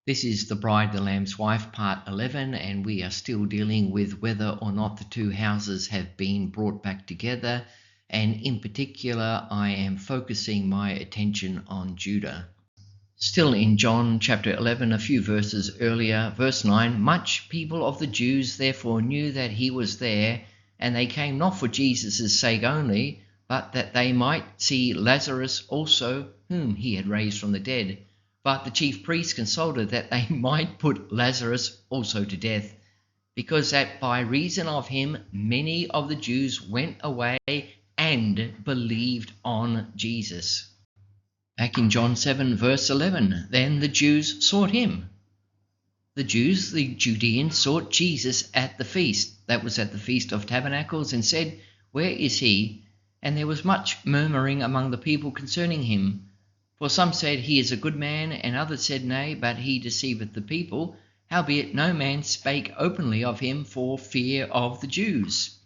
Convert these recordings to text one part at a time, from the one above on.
This is The Bride, the Lamb's Wife, Part 11, and we are still dealing with whether or not the two houses have been brought back together, and in particular I am focusing my attention on Judah. Still in John chapter 11, a few verses earlier, verse 9, much people of the Jews therefore knew that he was there, and they came not for Jesus' sake only, but that they might see Lazarus also, whom he had raised from the dead. But the chief priests consulted that they might put Lazarus also to death, because that by reason of him many of the Jews went away and believed on Jesus. Back in John 7 verse 11, then the Jews sought him. The Jews, the Judeans, sought Jesus at the feast. That was at the Feast of Tabernacles, and said, Where is he? And there was much murmuring among the people concerning him. For some said, He is a good man, and others said, Nay, but he deceiveth the people. Howbeit no man spake openly of him for fear of the Jews.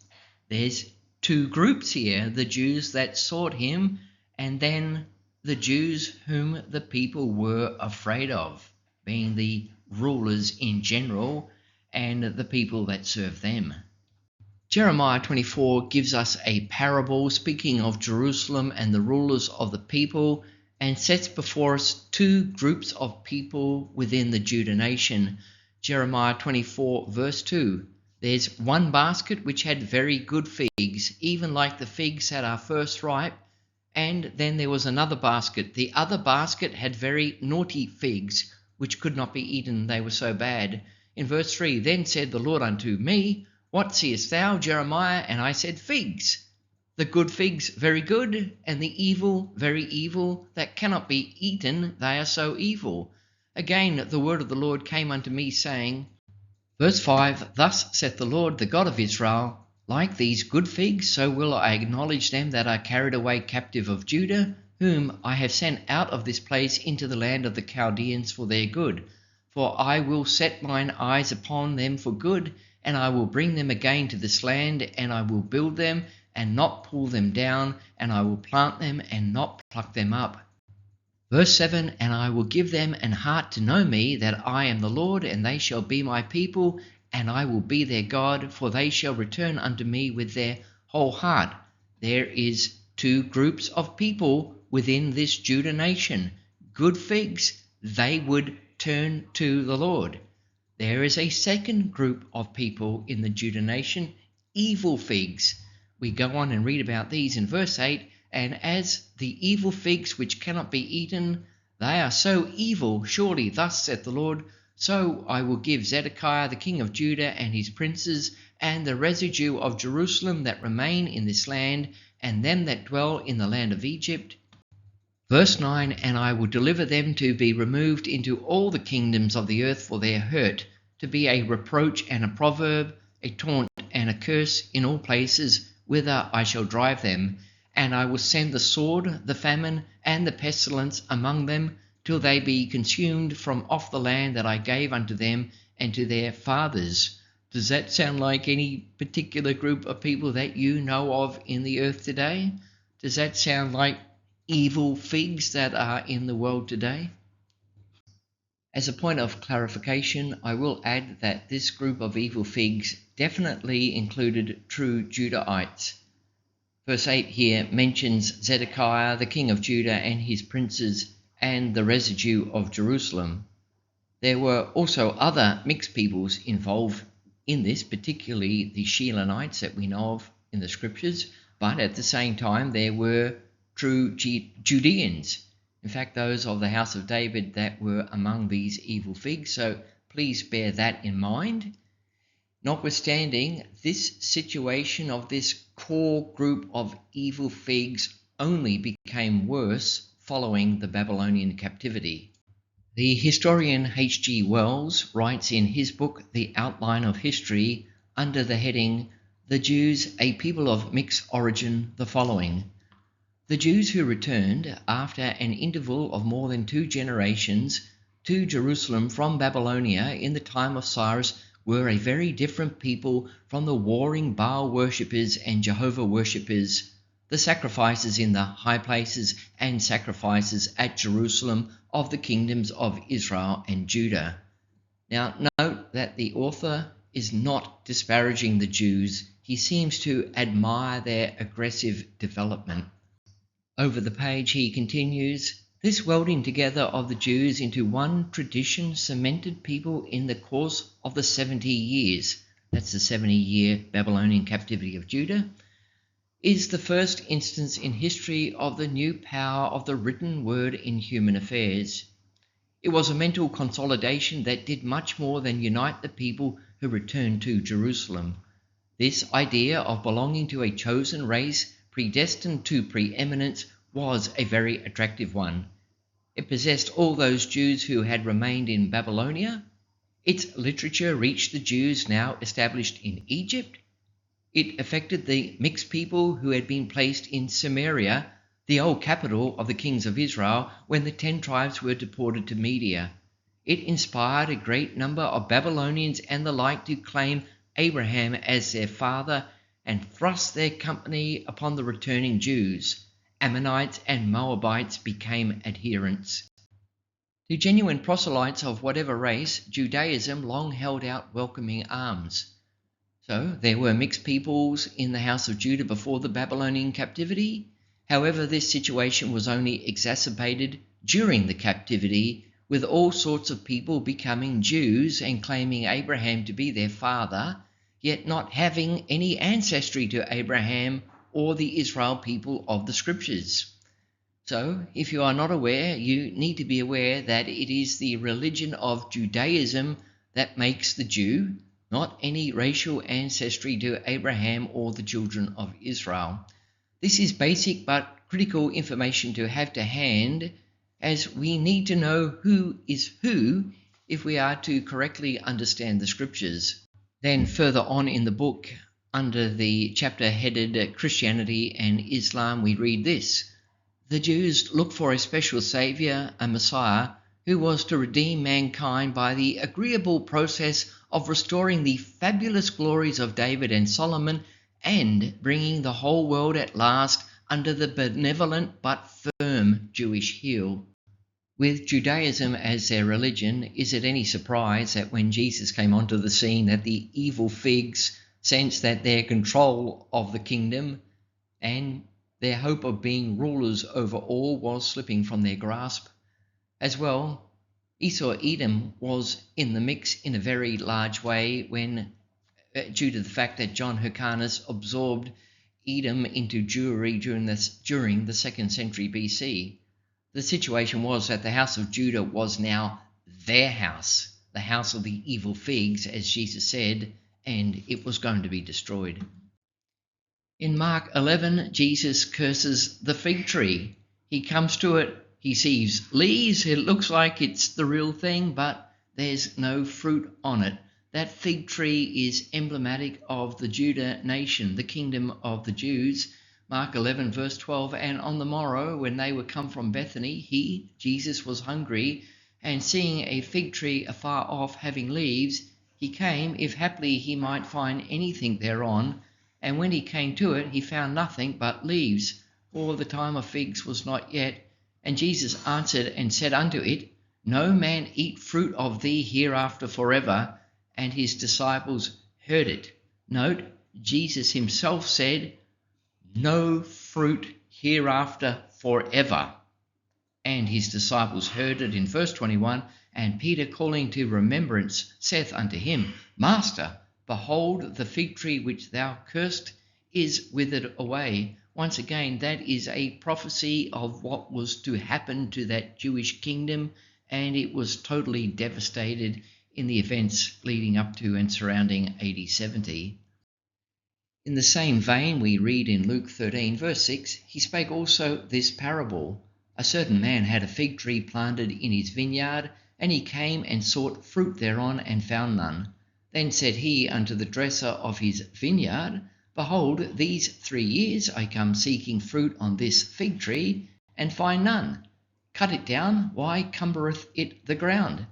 There's two groups here, the Jews that sought him, and then the Jews whom the people were afraid of, being the rulers in general and the people that serve them. Jeremiah 24 gives us a parable speaking of Jerusalem and the rulers of the people, and sets before us two groups of people within the Judah nation. Jeremiah 24 verse 2, there's one basket which had very good figs, even like the figs that are first ripe, and then there was another basket. The other basket had very naughty figs, which could not be eaten, they were so bad. In verse 3, then said the Lord unto me, What seest thou, Jeremiah? And I said, Figs. The good figs very good, and the evil very evil, that cannot be eaten, they are so evil. Again the word of the Lord came unto me, saying, verse 5, Thus saith the Lord, the God of Israel, Like these good figs, so will I acknowledge them that are carried away captive of Judah, whom I have sent out of this place into the land of the Chaldeans for their good. For I will set mine eyes upon them for good, and I will bring them again to this land, and I will build them, and not pull them down, and I will plant them, and not pluck them up. Verse 7, And I will give them an heart to know me, that I am the Lord, and they shall be my people, and I will be their God, for they shall return unto me with their whole heart. There is two groups of people within this Judah nation. Good figs, they would turn to the Lord. There is a second group of people in the Judah nation, evil figs. We go on and read about these in verse 8, and as the evil figs which cannot be eaten, they are so evil, surely thus saith the Lord, so I will give Zedekiah the king of Judah and his princes, and the residue of Jerusalem that remain in this land, and them that dwell in the land of Egypt. Verse 9, And I will deliver them to be removed into all the kingdoms of the earth for their hurt, to be a reproach and a proverb, a taunt and a curse in all places, whither I shall drive them, and I will send the sword, the famine, and the pestilence among them, till they be consumed from off the land that I gave unto them and to their fathers. Does that sound like any particular group of people that you know of in the earth today? Does that sound like evil figs that are in the world today? As a point of clarification, I will add that this group of evil figs definitely included true Judahites. Verse 8 here mentions Zedekiah, the king of Judah, and his princes, and the residue of Jerusalem. There were also other mixed peoples involved in this, particularly the Shilonites that we know of in the scriptures, but at the same time there were true Judeans. In fact, those of the house of David that were among these evil figs, so please bear that in mind. Notwithstanding, this situation of this core group of evil figs only became worse following the Babylonian captivity. The historian H.G. Wells writes in his book The Outline of History, under the heading, The Jews, a People of Mixed Origin, the following. The Jews who returned, after an interval of more than 2 generations, to Jerusalem from Babylonia in the time of Cyrus were a very different people from the warring Baal worshippers and Jehovah worshippers. The sacrifices in the high places and sacrifices at Jerusalem of the kingdoms of Israel and Judah. Now, note that the author is not disparaging the Jews. He seems to admire their aggressive development. Over the page, he continues, this welding together of the Jews into one tradition cemented people in the course of the 70 years, that's the 70-year Babylonian captivity of Judah, is the first instance in history of the new power of the written word in human affairs. It was a mental consolidation that did much more than unite the people who returned to Jerusalem. This idea of belonging to a chosen race predestined to preeminence was a very attractive one. It possessed all those Jews who had remained in Babylonia. Its literature reached the Jews now established in Egypt. It affected the mixed people who had been placed in Samaria, the old capital of the kings of Israel, when the 10 tribes were deported to Media. It inspired a great number of Babylonians and the like to claim Abraham as their father and thrust their company upon the returning Jews. Ammonites and Moabites became adherents. To genuine proselytes of whatever race, Judaism long held out welcoming arms. So there were mixed peoples in the house of Judah before the Babylonian captivity. However, this situation was only exacerbated during the captivity, with all sorts of people becoming Jews and claiming Abraham to be their father, yet not having any ancestry to Abraham or the Israel people of the Scriptures. So, if you are not aware, you need to be aware that it is the religion of Judaism that makes the Jew, not any racial ancestry to Abraham or the children of Israel. This is basic but critical information to have to hand, as we need to know who is who if we are to correctly understand the Scriptures. Then further on in the book, under the chapter headed Christianity and Islam, we read this. The Jews looked for a special Saviour, a Messiah, who was to redeem mankind by the agreeable process of restoring the fabulous glories of David and Solomon and bringing the whole world at last under the benevolent but firm Jewish heel. With Judaism as their religion, is it any surprise that when Jesus came onto the scene that the evil figs sensed that their control of the kingdom and their hope of being rulers over all was slipping from their grasp? As well, Edom was in the mix in a very large way when, due to the fact that John Hyrcanus absorbed Edom into Jewry during the 2nd century BC. The situation was that the house of Judah was now their house, the house of the evil figs, as Jesus said, and it was going to be destroyed. In Mark 11, Jesus curses the fig tree. He comes to it, he sees leaves, it looks like it's the real thing, but there's no fruit on it. That fig tree is emblematic of the Judah nation, the kingdom of the Jews. Mark 11 verse 12, and on the morrow when they were come from Bethany, he, Jesus, was hungry, and seeing a fig tree afar off having leaves, he came, if haply he might find anything thereon. And when he came to it, he found nothing but leaves, for the time of figs was not yet. And Jesus answered and said unto it, No man eat fruit of thee hereafter forever. And his disciples heard it. Note, Jesus himself said, No fruit hereafter forever. And his disciples heard it in verse 21, and Peter, calling to remembrance, saith unto him, Master, behold, the fig tree which thou cursed is withered away. Once again, that is a prophecy of what was to happen to that Jewish kingdom, and it was totally devastated in the events leading up to and surrounding AD 70. In the same vein, we read in Luke 13, verse 6, He spake also this parable. A certain man had a fig tree planted in his vineyard, and he came and sought fruit thereon, and found none. Then said he unto the dresser of his vineyard, Behold, these 3 years I come seeking fruit on this fig tree, and find none. Cut it down, why cumbereth it the ground?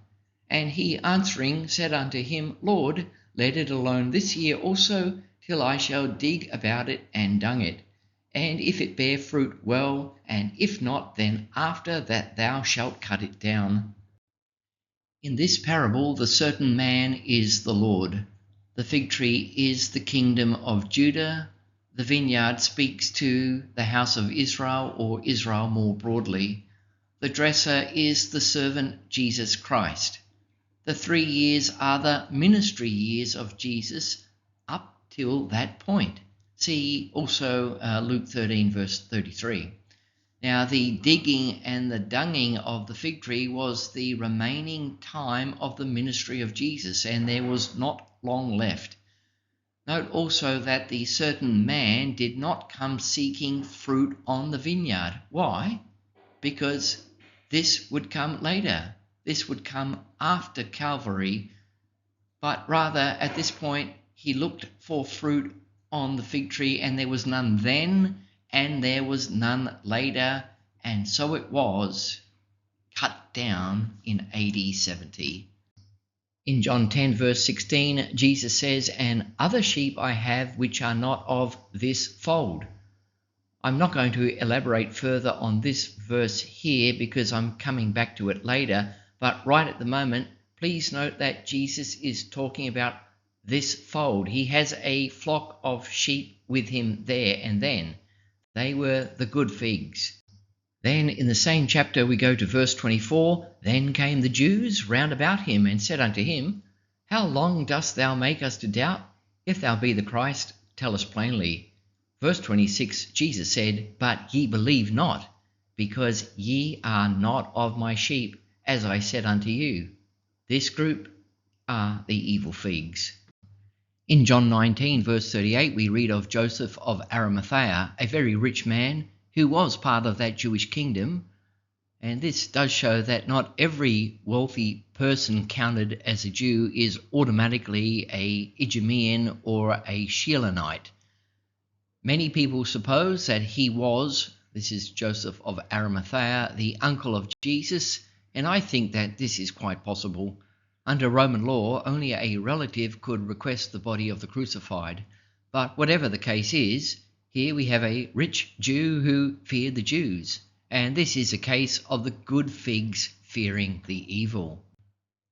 And he answering said unto him, Lord, let it alone this year also, till I shall dig about it and dung it. And if it bear fruit, well, and if not, then after that thou shalt cut it down. In this parable, the certain man is the Lord. The fig tree is the kingdom of Judah. The vineyard speaks to the house of Israel, or Israel more broadly. The dresser is the servant Jesus Christ. The 3 years are the ministry years of Jesus up till that point. See also Luke 13, verse 33. Now, the digging and the dunging of the fig tree was the remaining time of the ministry of Jesus, and there was not long left. Note also that the certain man did not come seeking fruit on the vineyard. Why? Because this would come later. This would come after Calvary, but rather at this point he looked for fruit on the fig tree, and there was none then, and there was none later, and so it was cut down in AD 70. In John 10 verse 16, Jesus says, "And other sheep I have which are not of this fold." I'm not going to elaborate further on this verse here because I'm coming back to it later, but right at the moment, please note that Jesus is talking about this fold. He has a flock of sheep with him there and then. They were the good figs. Then in the same chapter we go to verse 24. Then came the Jews round about him and said unto him, How long dost thou make us to doubt? If thou be the Christ, tell us plainly. Verse 26, Jesus said, But ye believe not, because ye are not of my sheep, as I said unto you. This group are the evil figs. In John 19 verse 38 we read of Joseph of Arimathea, a very rich man who was part of that Jewish kingdom, and this does show that not every wealthy person counted as a Jew is automatically a Idumean or a Shilonite. Many people suppose that he was, this is Joseph of Arimathea, the uncle of Jesus, and I think that this is quite possible. Under Roman law, only a relative could request the body of the crucified. But whatever the case is, here we have a rich Jew who feared the Jews, and this is a case of the good figs fearing the evil.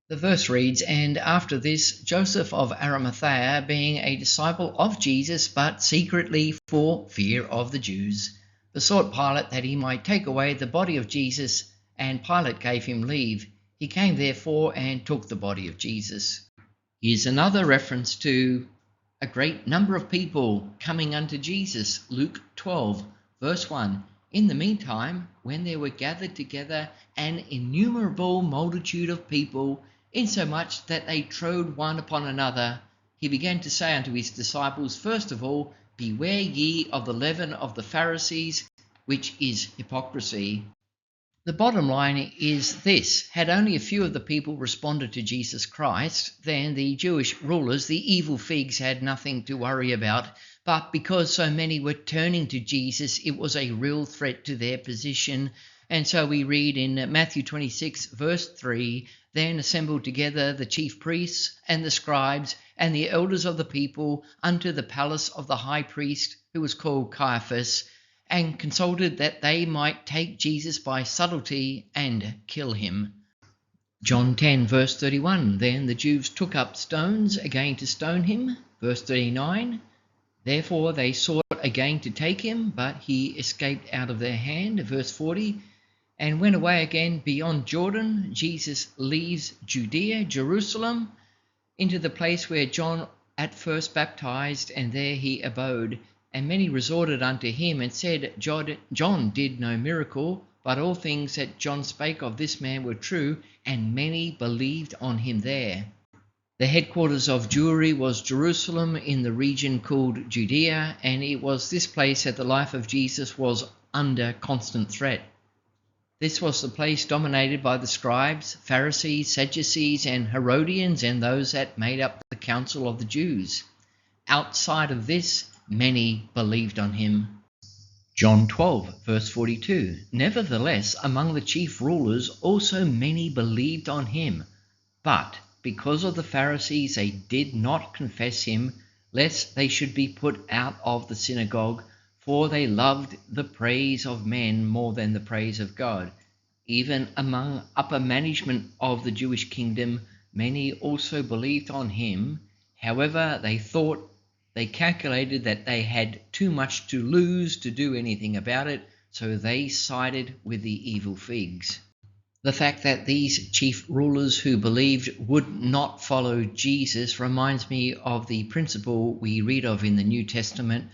The verse reads, And after this, Joseph of Arimathea, being a disciple of Jesus, but secretly for fear of the Jews, besought Pilate that he might take away the body of Jesus, and Pilate gave him leave. He came therefore and took the body of Jesus. Here's another reference to a great number of people coming unto Jesus. Luke 12, verse 1. In the meantime, when there were gathered together an innumerable multitude of people, insomuch that they trode one upon another, he began to say unto his disciples, First of all, beware ye of the leaven of the Pharisees, which is hypocrisy. The bottom line is this: had only a few of the people responded to Jesus Christ, then the Jewish rulers, the evil figs, had nothing to worry about. But because so many were turning to Jesus, it was a real threat to their position. And so we read in Matthew 26, verse 3, Then assembled together the chief priests and the scribes and the elders of the people unto the palace of the high priest, who was called Caiaphas, and consulted that they might take Jesus by subtlety and kill him. John 10 verse 31, Then the Jews took up stones again to stone him. Verse 39, Therefore they sought again to take him, but he escaped out of their hand. Verse 40, And went away again beyond Jordan. Jesus leaves Judea, Jerusalem, into the place where John at first baptized, and there he abode. And many resorted unto him and said, John did no miracle, but all things that John spake of this man were true, and many believed on him there. The headquarters of Jewry was Jerusalem in the region called Judea, and it was this place that the life of Jesus was under constant threat. This was the place dominated by the scribes, Pharisees, Sadducees, and Herodians, and those that made up the council of the Jews. Outside of this, many believed on him. John 12, verse 42, Nevertheless, among the chief rulers also many believed on him, but because of the Pharisees they did not confess him, lest they should be put out of the synagogue, for they loved the praise of men more than the praise of God. Even among upper management of the Jewish kingdom, many also believed on him. However, they calculated that they had too much to lose to do anything about it, so they sided with the evil figs. The fact that these chief rulers who believed would not follow Jesus reminds me of the principle we read of in the New Testament,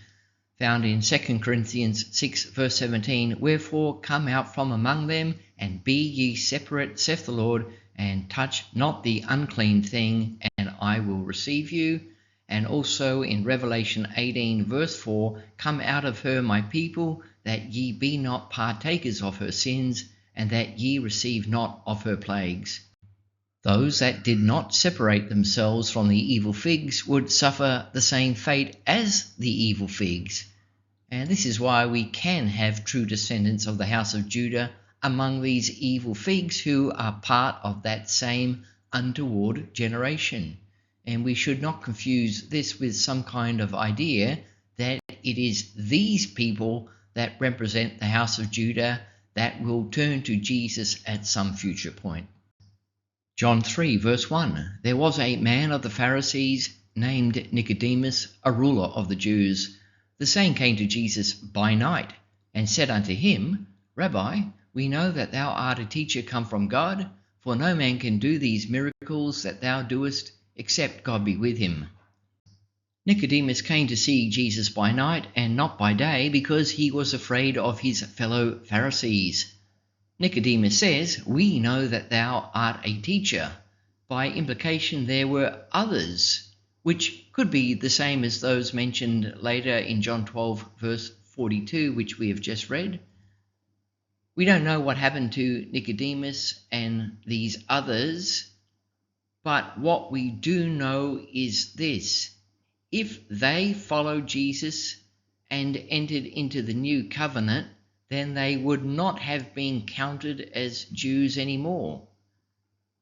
found in 2 Corinthians 6 verse 17, "Wherefore come out from among them, and be ye separate, saith the Lord, and touch not the unclean thing, and I will receive you." And also in Revelation 18 verse 4, "Come out of her, my people, that ye be not partakers of her sins, and that ye receive not of her plagues." Those that did not separate themselves from the evil figs would suffer the same fate as the evil figs. And this is why we can have true descendants of the house of Judah among these evil figs who are part of that same untoward generation. And we should not confuse this with some kind of idea that it is these people that represent the house of Judah that will turn to Jesus at some future point. John 3 verse 1, "There was a man of the Pharisees named Nicodemus, a ruler of the Jews. The same came to Jesus by night, and said unto him, Rabbi, we know that thou art a teacher come from God, for no man can do these miracles that thou doest, except God be with him." Nicodemus came to see Jesus by night and not by day, because he was afraid of his fellow Pharisees. Nicodemus says, "We know that thou art a teacher." By implication, there were others, which could be the same as those mentioned later in John 12 verse 42, which we have just read. We don't know what happened to Nicodemus and these others, but what we do know is this: if they followed Jesus and entered into the new covenant, then they would not have been counted as Jews anymore.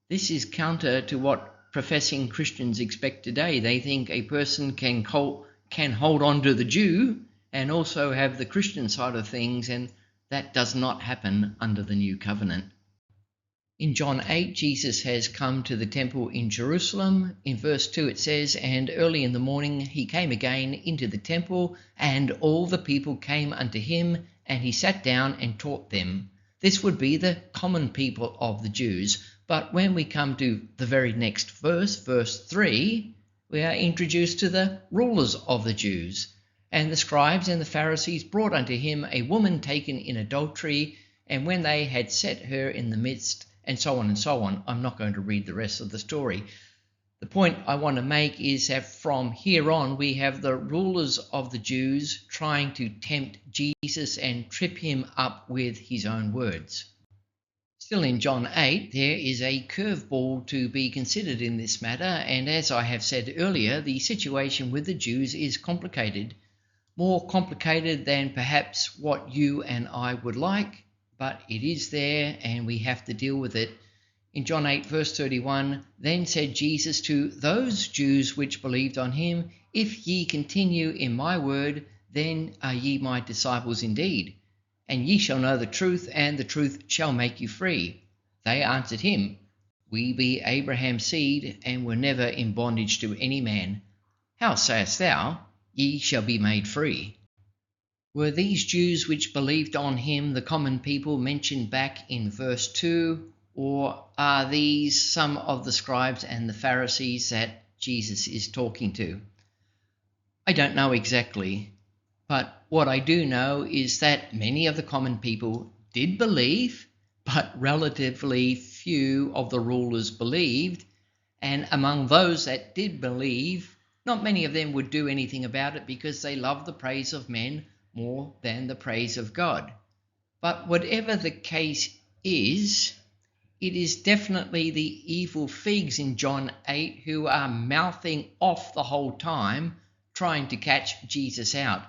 This is counter to what professing Christians expect today. They think a person can hold on to the Jew and also have the Christian side of things, and that does not happen under the new covenant. In John 8, Jesus has come to the temple in Jerusalem. In verse 2 it says, "And early in the morning he came again into the temple, and all the people came unto him, and he sat down and taught them." This would be the common people of the Jews. But when we come to the very next verse, verse 3, we are introduced to the rulers of the Jews. "And the scribes and the Pharisees brought unto him a woman taken in adultery, and when they had set her in the midst," and so on and so on. I'm not going to read the rest of the story. The point I want to make is that from here on we have the rulers of the Jews trying to tempt Jesus and trip him up with his own words. Still in John 8, there is a curveball to be considered in this matter, and as I have said earlier, the situation with the Jews is complicated. More complicated than perhaps what you and I would like, but it is there and we have to deal with it. In John 8 verse 31, "Then said Jesus to those Jews which believed on him, If ye continue in my word, then are ye my disciples indeed, and ye shall know the truth, and the truth shall make you free. They answered him, We be Abraham's seed, and were never in bondage to any man. How sayest thou, Ye shall be made free?" Were these Jews which believed on him the common people mentioned back in verse 2, or are these some of the scribes and the Pharisees that Jesus is talking to? I don't know exactly, but what I do know is that many of the common people did believe, but relatively few of the rulers believed, and among those that did believe, not many of them would do anything about it because they loved the praise of men more than the praise of God. But whatever the case is, it is definitely the evil figs in John 8 who are mouthing off the whole time, trying to catch Jesus out.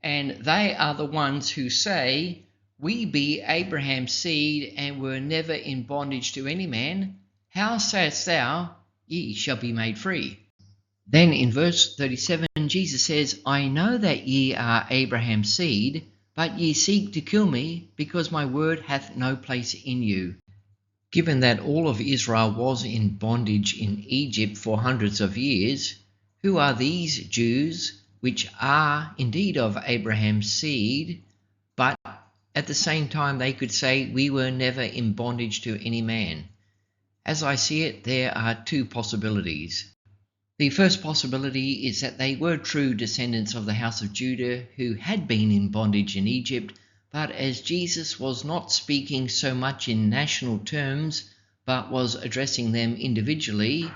And they are the ones who say, "We be Abraham's seed, and were never in bondage to any man. How sayest thou, Ye shall be made free?" Then in verse 37, Jesus says, I know that ye are Abraham's seed, but ye seek to kill me, because my word hath no place in you. Given that all of Israel was in bondage in Egypt for hundreds of years, who are these Jews which are indeed of Abraham's seed, but at the same time they could say, we were never in bondage to any man? As I see it, there are two possibilities. The first possibility is that they were true descendants of the house of Judah who had been in bondage in Egypt, but as Jesus was not speaking so much in national terms, but was addressing them individually,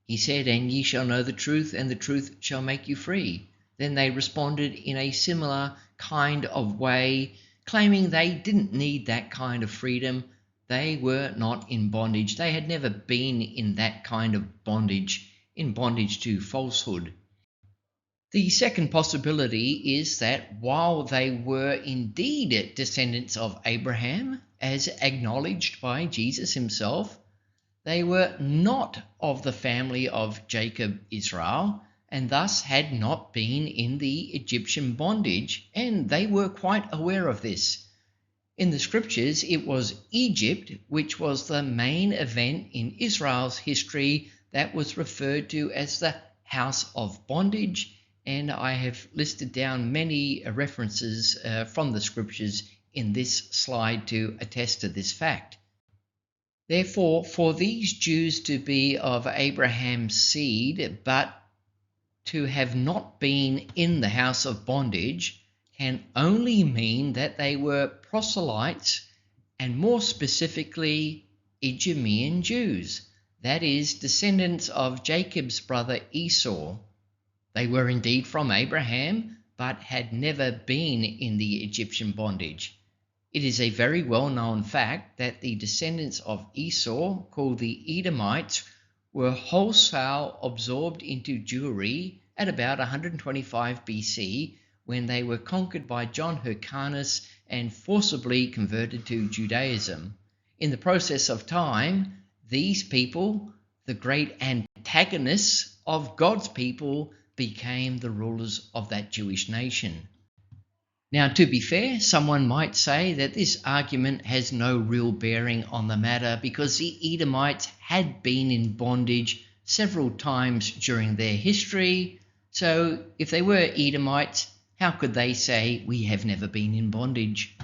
he said, and ye shall know the truth, and the truth shall make you free. Then they responded in a similar kind of way, claiming they didn't need that kind of freedom. They were not in bondage. They had never been in that kind of bondage, in bondage to falsehood. The second possibility is that while they were indeed descendants of Abraham, as acknowledged by Jesus himself, they were not of the family of Jacob, Israel, and thus had not been in the Egyptian bondage, and they were quite aware of this. In the scriptures, it was Egypt which was the main event in Israel's history that was referred to as the house of bondage, and I have listed down many references from the scriptures in this slide to attest to this fact. Therefore, for these Jews to be of Abraham's seed, but to have not been in the house of bondage, can only mean that they were proselytes, and more specifically, Idumean Jews, that is, descendants of Jacob's brother Esau. They were indeed from Abraham, but had never been in the Egyptian bondage. It is a very well-known fact that the descendants of Esau, called the Edomites, were wholesale absorbed into Jewry at about 125 BC, when they were conquered by John Hyrcanus and forcibly converted to Judaism. In the process of time, these people, the great antagonists of God's people, became the rulers of that Jewish nation. Now, to be fair, someone might say that this argument has no real bearing on the matter because the Edomites had been in bondage several times during their history. So if they were Edomites, how could they say we have never been in bondage?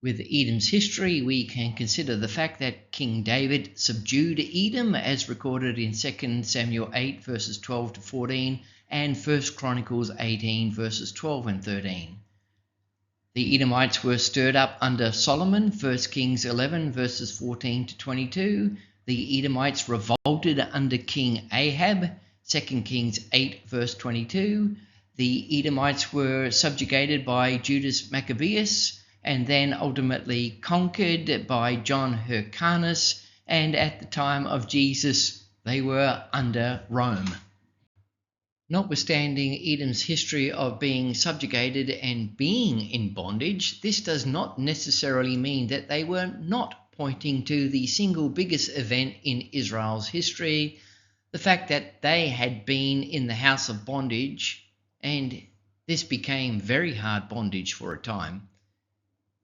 With Edom's history, we can consider the fact that King David subdued Edom, as recorded in 2 Samuel 8 verses 12 to 14 and 1 Chronicles 18 verses 12 and 13. The Edomites were stirred up under Solomon, 1 Kings 11 verses 14 to 22. The Edomites revolted under King Ahab, 2 Kings 8 verse 22. The Edomites were subjugated by Judas Maccabeus, and then ultimately conquered by John Hyrcanus, and at the time of Jesus they were under Rome. Notwithstanding Edom's history of being subjugated and being in bondage, this does not necessarily mean that they were not pointing to the single biggest event in Israel's history, the fact that they had been in the house of bondage, and this became very hard bondage for a time.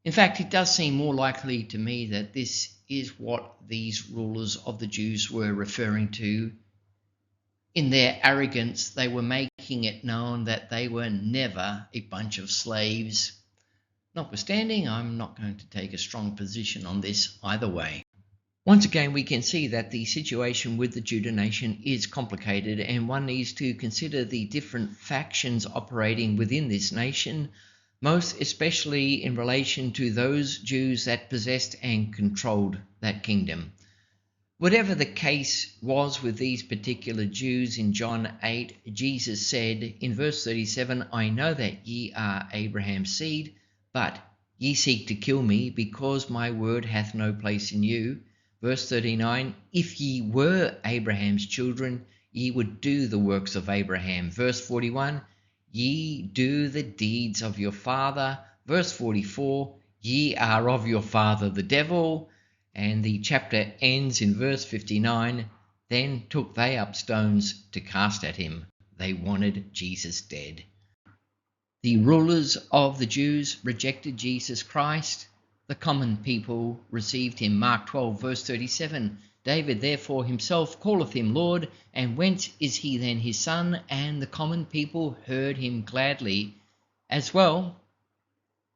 In fact, it does seem more likely to me that this is what these rulers of the Jews were referring to. In their arrogance, they were making it known that they were never a bunch of slaves. Notwithstanding, I'm not going to take a strong position on this either way. Once again, we can see that the situation with the Judah nation is complicated, and one needs to consider the different factions operating within this nation, most especially in relation to those Jews that possessed and controlled that kingdom. Whatever the case was with these particular Jews in John 8, Jesus said in verse 37, I know that ye are Abraham's seed, but ye seek to kill me, because my word hath no place in you. Verse 39, if ye were Abraham's children, ye would do the works of Abraham. Verse 41, ye do the deeds of your father. Verse 44, ye are of your father the devil. And the chapter ends in verse 59, then took they up stones to cast at him. They wanted Jesus dead. The rulers of the Jews rejected Jesus Christ. The common people received him. Mark 12, verse 37. David therefore himself calleth him Lord, and whence is he then his son? And the common people heard him gladly. As well,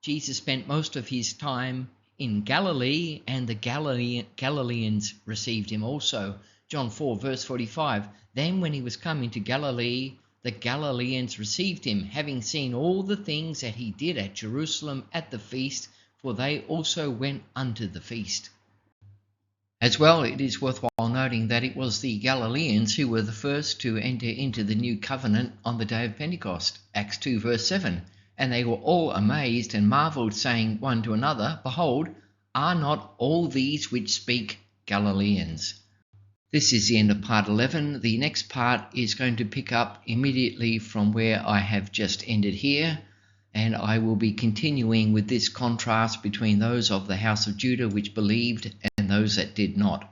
Jesus spent most of his time in Galilee, and the Galileans received him also. John 4, verse 45. Then when he was come into Galilee, the Galileans received him, having seen all the things that he did at Jerusalem at the feast, for they also went unto the feast. As well, it is worthwhile noting that it was the Galileans who were the first to enter into the new covenant on the day of Pentecost. Acts 2, verse 7. And they were all amazed and marvelled, saying one to another, Behold, are not all these which speak Galileans? This is the end of part 11. The next part is going to pick up immediately from where I have just ended here, and I will be continuing with this contrast between those of the house of Judah which believed and those that did not.